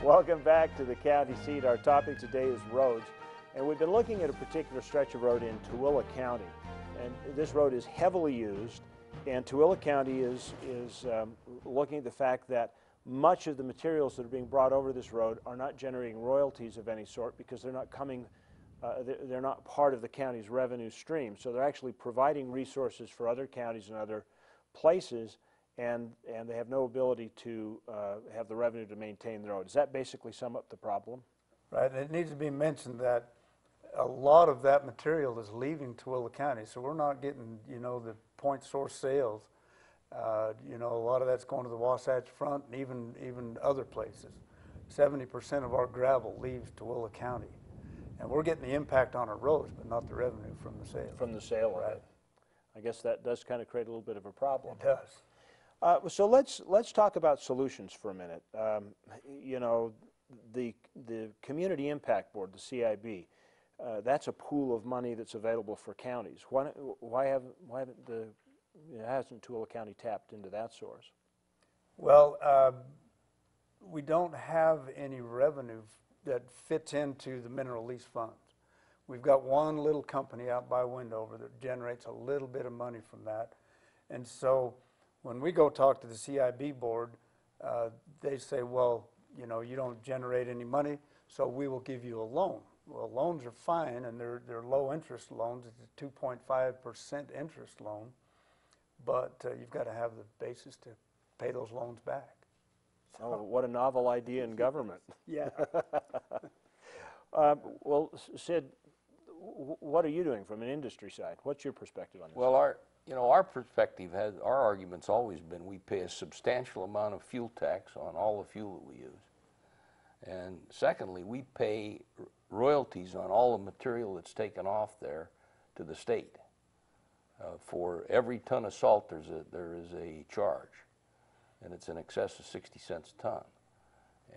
Welcome back to the county seat. Our topic today is roads, and we've been looking at a particular stretch of road in Tooele County. And this road is heavily used, and Tooele County is looking at the fact that much of the materials that are being brought over this road are not generating royalties of any sort because they're not coming, they're not part of the county's revenue stream. So they're actually providing resources for other counties and other places, and they have no ability to have the revenue to maintain the road. Does that basically sum up the problem? Right, and it needs to be mentioned that a lot of that material is leaving Tooele County, so we're not getting, you know, the point source sales. You know, a lot of that's going to the Wasatch Front and even other places. 70% of our gravel leaves Tooele County, and we're getting the impact on our roads, but not the revenue from the sale. From the sale, right? I guess that does kind of create a little bit of a problem. It does. So let's talk about solutions for a minute. You know, the Community Impact Board, the CIB, that's a pool of money that's available for counties. Why hasn't Tooele County tapped into that source? Well, we don't have any revenue that fits into the mineral lease funds. We've got one little company out by Wendover that generates a little bit of money from that, and so when we go talk to the CIB board, they say, well, you know, you don't generate any money, so we will give you a loan. Well, loans are fine, and they're low interest loans. It's a 2.5% interest loan, but you've got to have the basis to pay those loans back. So. Oh, what a novel idea in government. Yeah. Well, Sid, what are you doing from an industry side? What's your perspective on this? Well, our perspective our argument's always been we pay a substantial amount of fuel tax on all the fuel that we use. And secondly, we pay royalties on all the material that's taken off there to the state. For every ton of salt, there is a charge, and it's in excess of 60 cents a ton.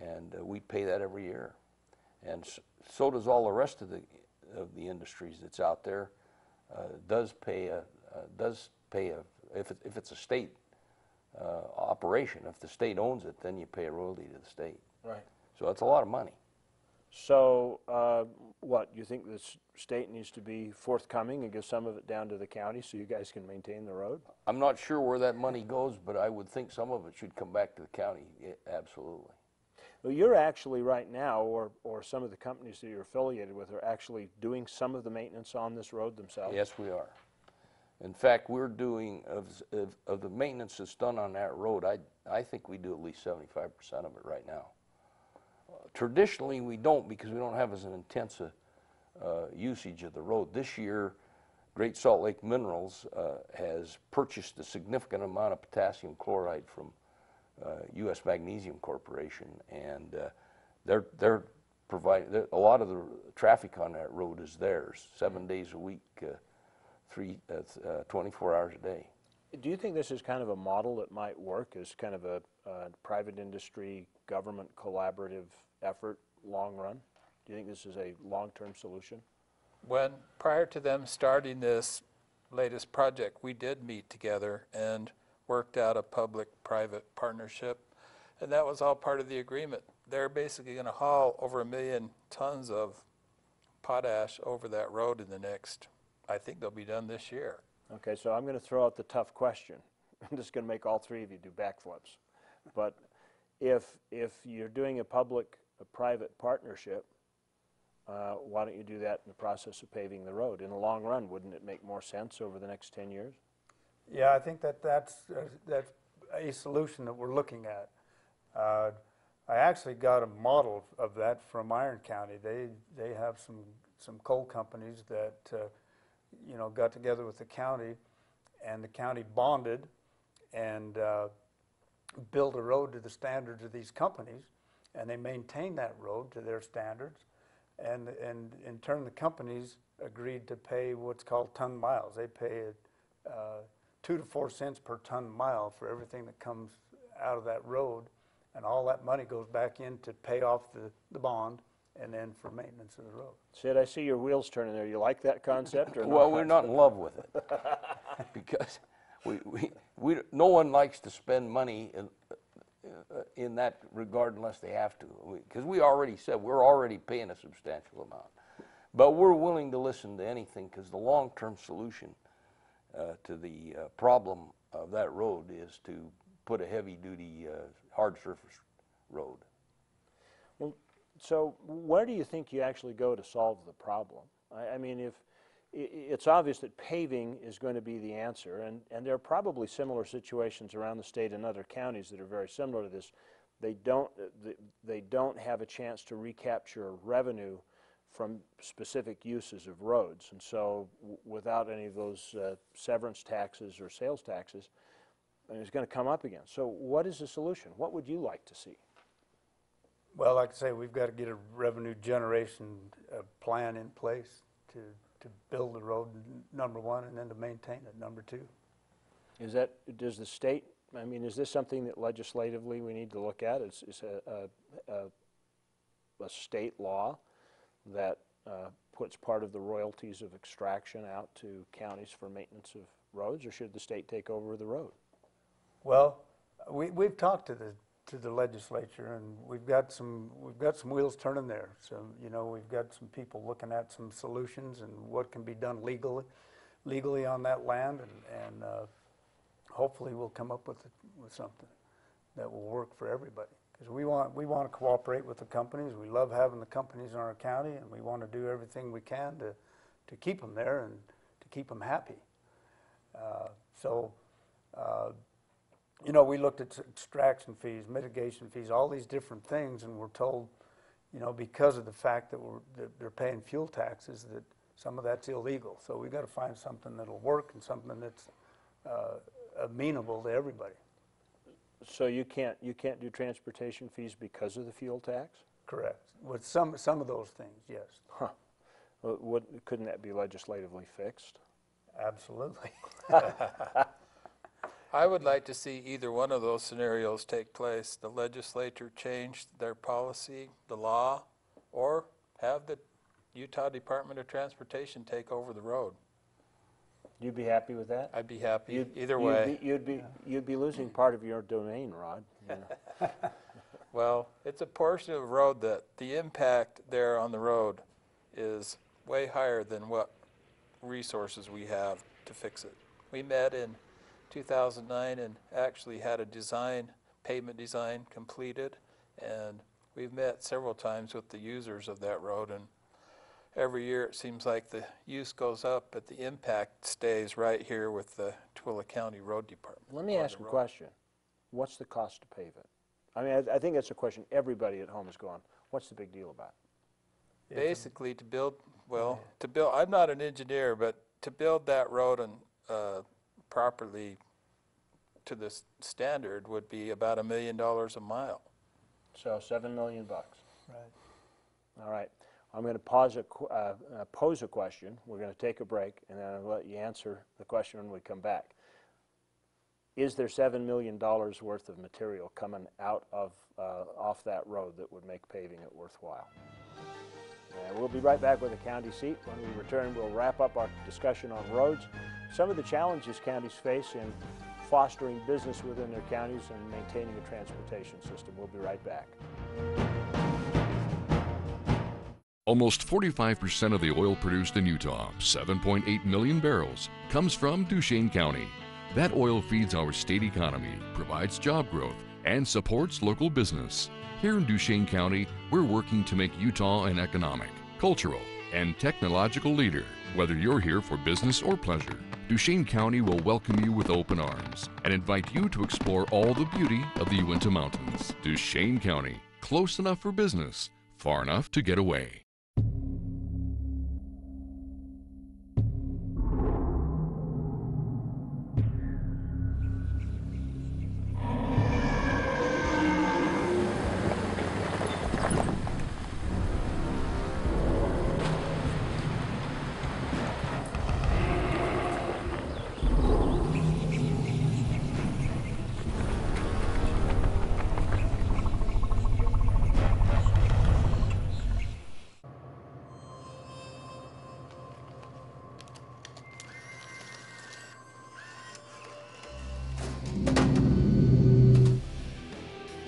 And we pay that every year. And so does all the rest of the industries that's out there. Does pay if it's a state operation. If the state owns it, then you pay a royalty to the state. Right. So that's a lot of money. So what, you think the state needs to be forthcoming and give some of it down to the county so you guys can maintain the road? I'm not sure where that money goes, but I would think some of it should come back to the county. Yeah, absolutely. Well, you're actually right now, or some of the companies that you're affiliated with are actually doing some of the maintenance on this road themselves? Yes, we are. In fact, we're doing, of the maintenance that's done on that road, I think we do at least 75% of it right now. Traditionally, we don't, because we don't have as an intensive usage of the road. This year, Great Salt Lake Minerals has purchased a significant amount of potassium chloride from U.S. Magnesium Corporation, and they're providing, a lot of the traffic on that road is theirs, 7 days a week, 24 hours a day. Do you think this is kind of a model that might work as kind of a private industry, government collaborative effort, long run? Do you think this is a long-term solution? Prior to them starting this latest project, we did meet together and worked out a public-private partnership, and that was all part of the agreement. They're basically going to haul over 1 million tons of potash over that road in the next, I think they'll be done this year. Okay, so I'm going to throw out the tough question. I'm just going to make all three of you do backflips. But if you're doing a public-private partnership, why don't you do that in the process of paving the road? In the long run, wouldn't it make more sense over the next 10 years? Yeah, I think that's a solution that we're looking at. I actually got a model of that from Iron County. They have some coal companies that you know, got together with the county, and the county bonded and built a road to the standards of these companies, and they maintained that road to their standards, and in turn the companies agreed to pay what's called ton miles. They pay 2 to 4 cents per ton mile for everything that comes out of that road, and all that money goes back in to pay off the bond and then for maintenance of the road. Sid, I see your wheels turning there. You like that concept or not? Well, we're not in love with it because no one likes to spend money in that regard unless they have to, because we already said we're already paying a substantial amount. But we're willing to listen to anything, because the long-term solution to the problem of that road is to put a heavy-duty hard surface road. Well, so where do you think you actually go to solve the problem? I mean, if it's obvious that paving is going to be the answer, and there are probably similar situations around the state and other counties that are very similar to this. They don't have a chance to recapture revenue from specific uses of roads, and so without any of those severance taxes or sales taxes, it's going to come up again. So what is the solution? What would you like to see? Well, like I say, we've got to get a revenue generation plan in place to build the road, number one, and then to maintain it, number two. Does the state, I mean, is this something that legislatively we need to look at? Is a state law that puts part of the royalties of extraction out to counties for maintenance of roads, or should the state take over the road? Well, we've talked to the legislature, and we've got some wheels turning there. So, you know, we've got some people looking at some solutions and what can be done legally on that land, and hopefully we'll come up with something that will work for everybody. Because we want to cooperate with the companies. We love having the companies in our county, and we want to do everything we can to keep them there and to keep them happy. You know, we looked at extraction fees, mitigation fees, all these different things, and we're told, you know, because of the fact that they're paying fuel taxes, that some of that's illegal. So we've got to find something that'll work and something that's amenable to everybody. So you can't do transportation fees because of the fuel tax? Correct. With some of those things, yes. Huh. Well, couldn't that be legislatively fixed? Absolutely. I would like to see either one of those scenarios take place. The legislature change their policy, the law, or have the Utah Department of Transportation take over the road. You'd be happy with that? I'd be happy either way. You'd be losing part of your domain, Rod. You know. Well, it's a portion of road that the impact there on the road is way higher than what resources we have to fix it. We met in 2009 and actually had a pavement design completed, and we've met several times with the users of that road, and every year it seems like the use goes up, but the impact stays right here with the Tooele County Road Department. Let me ask a question. What's the cost to pave it? I mean, I think that's a question everybody at home is going, what's the big deal about it? Basically, to build, I'm not an engineer, but to build that road and properly to this standard would be about $1 million a mile. So $7 million bucks. Right. All right. I'm going to pose a question. We're going to take a break, and then I'll let you answer the question when we come back. Is there $7 million worth of material coming out of off that road that would make paving it worthwhile? And we'll be right back with the county seat. When we return, we'll wrap up our discussion on roads, some of the challenges counties face in fostering business within their counties and maintaining a transportation system. We'll be right back. Almost 45% of the oil produced in Utah, 7.8 million barrels, comes from Duchesne County. That oil feeds our state economy, provides job growth, and supports local business. Here in Duchesne County, we're working to make Utah an economic, cultural, and technological leader. Whether you're here for business or pleasure, Duchesne County will welcome you with open arms and invite you to explore all the beauty of the Uinta Mountains. Duchesne County, close enough for business, far enough to get away.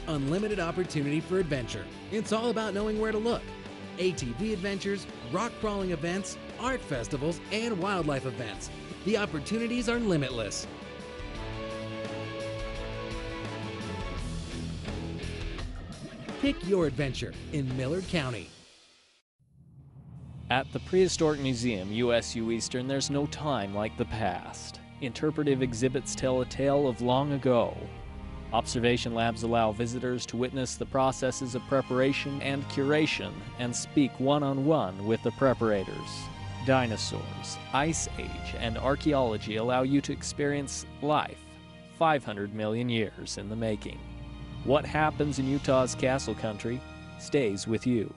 unlimited opportunity for adventure. It's all about knowing where to look. ATV adventures, rock crawling events, art festivals, and wildlife events. The opportunities are limitless. Pick your adventure in Millard County. At the Prehistoric Museum, USU Eastern, there's no time like the past. Interpretive exhibits tell a tale of long ago. Observation labs allow visitors to witness the processes of preparation and curation and speak one-on-one with the preparators. Dinosaurs, Ice Age, and archaeology allow you to experience life 500 million years in the making. What happens in Utah's Castle Country stays with you.